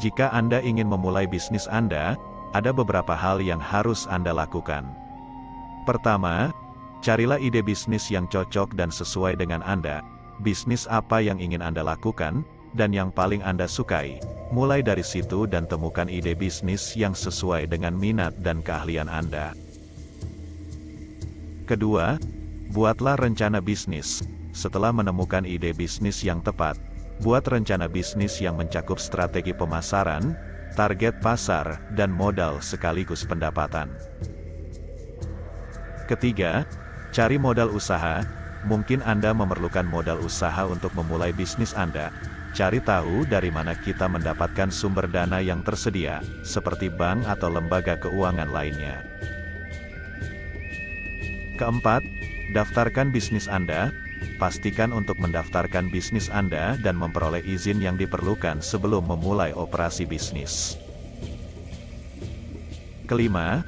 Jika Anda ingin memulai bisnis Anda, ada beberapa hal yang harus Anda lakukan. Pertama, carilah ide bisnis yang cocok dan sesuai dengan Anda. Bisnis apa yang ingin Anda lakukan, dan yang paling Anda sukai. Mulai dari situ dan temukan ide bisnis yang sesuai dengan minat dan keahlian Anda. Kedua, buatlah rencana bisnis. Setelah menemukan ide bisnis yang tepat, buat rencana bisnis yang mencakup strategi pemasaran, target pasar, dan modal sekaligus pendapatan. Ketiga, cari modal usaha. Mungkin Anda memerlukan modal usaha untuk memulai bisnis Anda. Cari tahu dari mana kita mendapatkan sumber dana yang tersedia, seperti bank atau lembaga keuangan lainnya. Keempat, daftarkan bisnis Anda. Pastikan untuk mendaftarkan bisnis Anda dan memperoleh izin yang diperlukan sebelum memulai operasi bisnis. Kelima,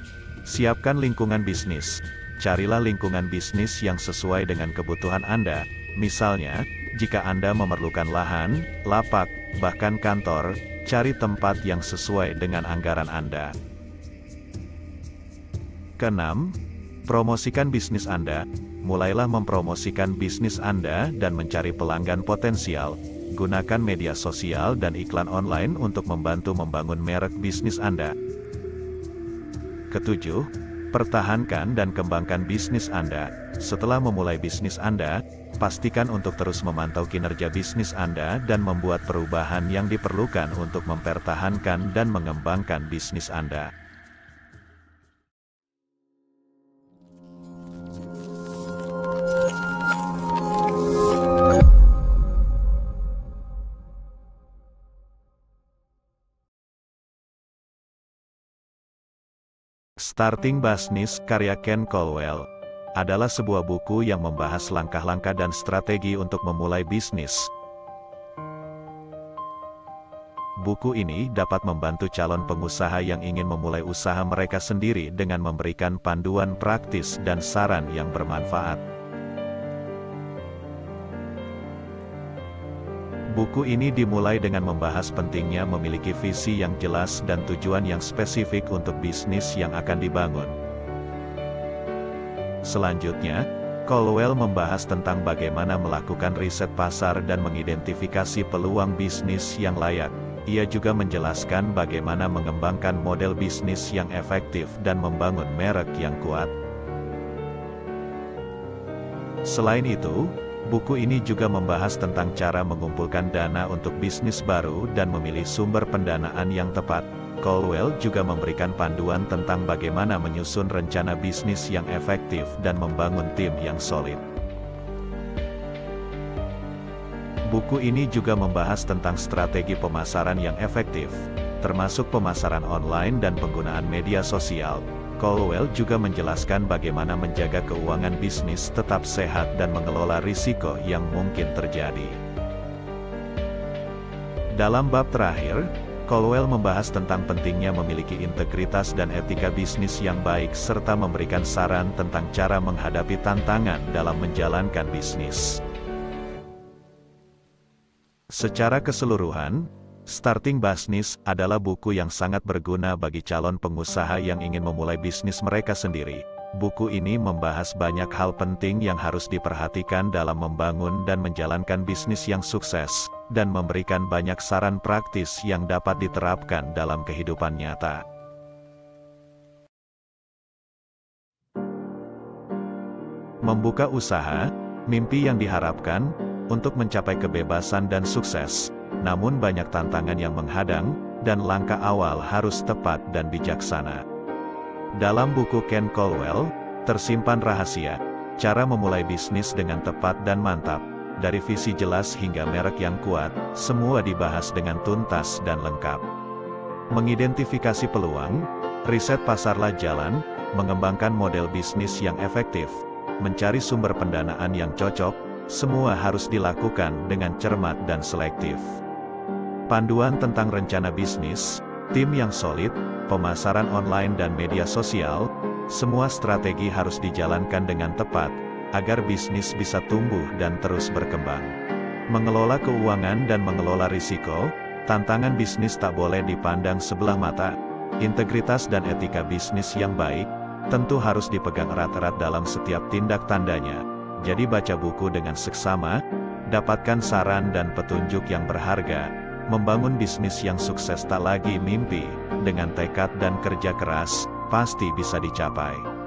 siapkan lingkungan bisnis. Carilah lingkungan bisnis yang sesuai dengan kebutuhan Anda. Misalnya, jika Anda memerlukan lahan, lapak, bahkan kantor, cari tempat yang sesuai dengan anggaran Anda. Keenam, promosikan bisnis Anda. Mulailah mempromosikan bisnis Anda dan mencari pelanggan potensial. Gunakan media sosial dan iklan online untuk membantu membangun merek bisnis Anda. Ketujuh, pertahankan dan kembangkan bisnis Anda. Setelah memulai bisnis Anda, pastikan untuk terus memantau kinerja bisnis Anda dan membuat perubahan yang diperlukan untuk mempertahankan dan mengembangkan bisnis Anda. Starting Business karya Ken Colwell adalah sebuah buku yang membahas langkah-langkah dan strategi untuk memulai bisnis. Buku ini dapat membantu calon pengusaha yang ingin memulai usaha mereka sendiri dengan memberikan panduan praktis dan saran yang bermanfaat. Buku ini dimulai dengan membahas pentingnya memiliki visi yang jelas dan tujuan yang spesifik untuk bisnis yang akan dibangun. Selanjutnya, Colwell membahas tentang bagaimana melakukan riset pasar dan mengidentifikasi peluang bisnis yang layak. Ia juga menjelaskan bagaimana mengembangkan model bisnis yang efektif dan membangun merek yang kuat. Selain itu, buku ini juga membahas tentang cara mengumpulkan dana untuk bisnis baru dan memilih sumber pendanaan yang tepat. Colwell juga memberikan panduan tentang bagaimana menyusun rencana bisnis yang efektif dan membangun tim yang solid. Buku ini juga membahas tentang strategi pemasaran yang efektif, termasuk pemasaran online dan penggunaan media sosial. Colwell juga menjelaskan bagaimana menjaga keuangan bisnis tetap sehat dan mengelola risiko yang mungkin terjadi. Dalam bab terakhir, Colwell membahas tentang pentingnya memiliki integritas dan etika bisnis yang baik serta memberikan saran tentang cara menghadapi tantangan dalam menjalankan bisnis. Secara keseluruhan, Starting Business adalah buku yang sangat berguna bagi calon pengusaha yang ingin memulai bisnis mereka sendiri. Buku ini membahas banyak hal penting yang harus diperhatikan dalam membangun dan menjalankan bisnis yang sukses, dan memberikan banyak saran praktis yang dapat diterapkan dalam kehidupan nyata. Membuka usaha, mimpi yang diharapkan, untuk mencapai kebebasan dan sukses. Namun banyak tantangan yang menghadang, dan langkah awal harus tepat dan bijaksana. Dalam buku Ken Colwell, tersimpan rahasia, cara memulai bisnis dengan tepat dan mantap, dari visi jelas hingga merek yang kuat, semua dibahas dengan tuntas dan lengkap. Mengidentifikasi peluang, riset pasarlah jalan, mengembangkan model bisnis yang efektif, mencari sumber pendanaan yang cocok, semua harus dilakukan dengan cermat dan selektif. Panduan tentang rencana bisnis, tim yang solid, pemasaran online dan media sosial, semua strategi harus dijalankan dengan tepat, agar bisnis bisa tumbuh dan terus berkembang. Mengelola keuangan dan mengelola risiko, Tantangan bisnis tak boleh dipandang sebelah mata. Integritas dan etika bisnis yang baik, tentu harus dipegang erat-erat dalam setiap tindak tandanya. Jadi baca buku dengan seksama, dapatkan saran dan petunjuk yang berharga. Membangun bisnis yang sukses tak lagi mimpi, dengan tekad dan kerja keras, pasti bisa dicapai.